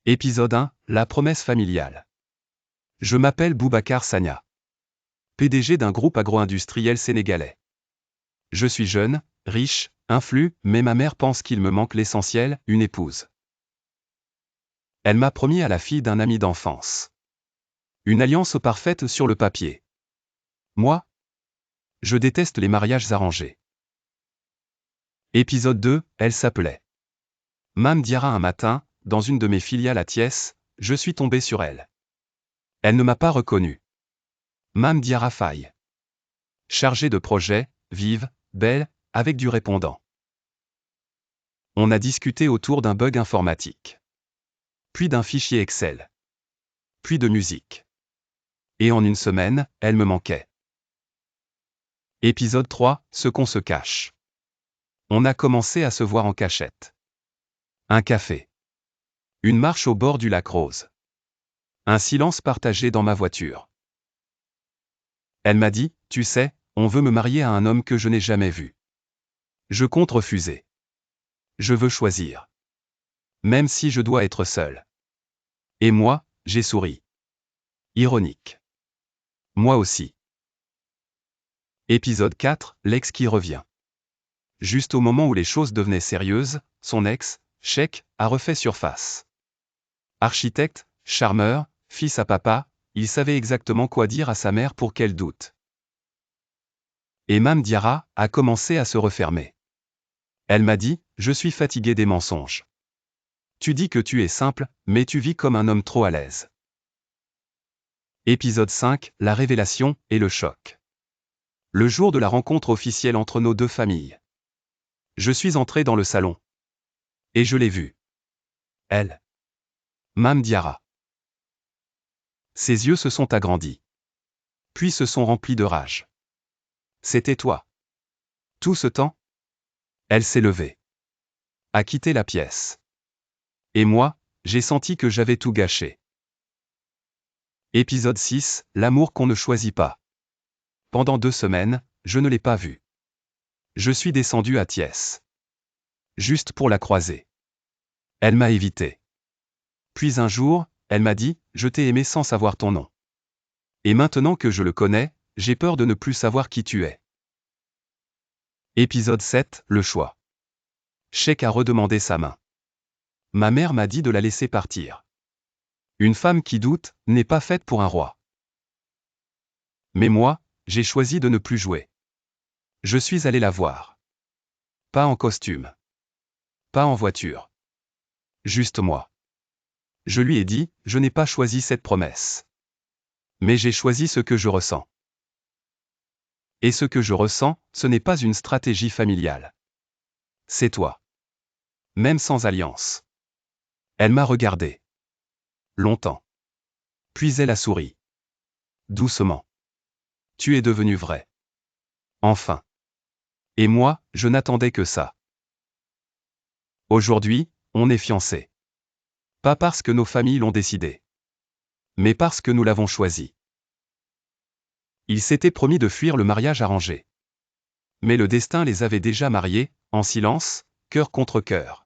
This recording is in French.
Épisode 1, la promesse familiale. Je m'appelle Boubacar Sagna, PDG d'un groupe agro-industriel sénégalais. Je suis jeune, riche, influent, mais ma mère pense qu'il me manque l'essentiel, une épouse. Elle m'a promis à la fille d'un ami d'enfance. Une alliance parfaite sur le papier. Moi, je déteste les mariages arrangés. Épisode 2, elle s'appelait Mame Diarra. Un matin, dans une de mes filiales à Thiès, je suis tombé sur elle. Elle ne m'a pas reconnu. Mame Diarra Faye. Chargée de projet, vive, belle, avec du répondant. On a discuté autour d'un bug informatique. Puis d'un fichier Excel. Puis de musique. Et en une semaine, elle me manquait. Épisode 3, ce qu'on se cache. On a commencé à se voir en cachette. Un café. Une marche au bord du lac Rose. Un silence partagé dans ma voiture. Elle m'a dit, tu sais, on veut me marier à un homme que je n'ai jamais vu. Je compte refuser. Je veux choisir. Même si je dois être seul. Et moi, j'ai souri. Ironique. Moi aussi. Épisode 4, l'ex qui revient. Juste au moment où les choses devenaient sérieuses, son ex, Cheikh, a refait surface. Architecte, charmeur, fils à papa, il savait exactement quoi dire à sa mère pour qu'elle doute. Et Mame Diarra a commencé à se refermer. Elle m'a dit, je suis fatiguée des mensonges. Tu dis que tu es simple, mais tu vis comme un homme trop à l'aise. Épisode 5, la révélation et le choc. Le jour de la rencontre officielle entre nos deux familles. Je suis entré dans le salon. Et je l'ai vue. Elle. Mame Diarra. Ses yeux se sont agrandis. Puis se sont remplis de rage. C'était toi. Tout ce temps? Elle s'est levée. A quitté la pièce. Et moi, j'ai senti que j'avais tout gâché. Épisode 6, l'amour qu'on ne choisit pas. Pendant 2 semaines, je ne l'ai pas vue. Je suis descendu à Thiès. Juste pour la croiser. Elle m'a évité. Puis un jour, elle m'a dit, je t'ai aimé sans savoir ton nom. Et maintenant que je le connais, j'ai peur de ne plus savoir qui tu es. Épisode 7, le choix. Cheikh a redemandé sa main. Ma mère m'a dit de la laisser partir. Une femme qui doute n'est pas faite pour un roi. Mais moi, j'ai choisi de ne plus jouer. Je suis allé la voir. Pas en costume. Pas en voiture. Juste moi. Je lui ai dit, je n'ai pas choisi cette promesse. Mais j'ai choisi ce que je ressens. Et ce que je ressens, ce n'est pas une stratégie familiale. C'est toi. Même sans alliance. Elle m'a regardé. Longtemps. Puis elle a souri. Doucement. Tu es devenu vrai. Enfin. Et moi, je n'attendais que ça. Aujourd'hui, on est fiancés. Pas parce que nos familles l'ont décidé. Mais parce que nous l'avons choisi. Ils s'étaient promis de fuir le mariage arrangé. Mais le destin les avait déjà mariés, en silence, cœur contre cœur.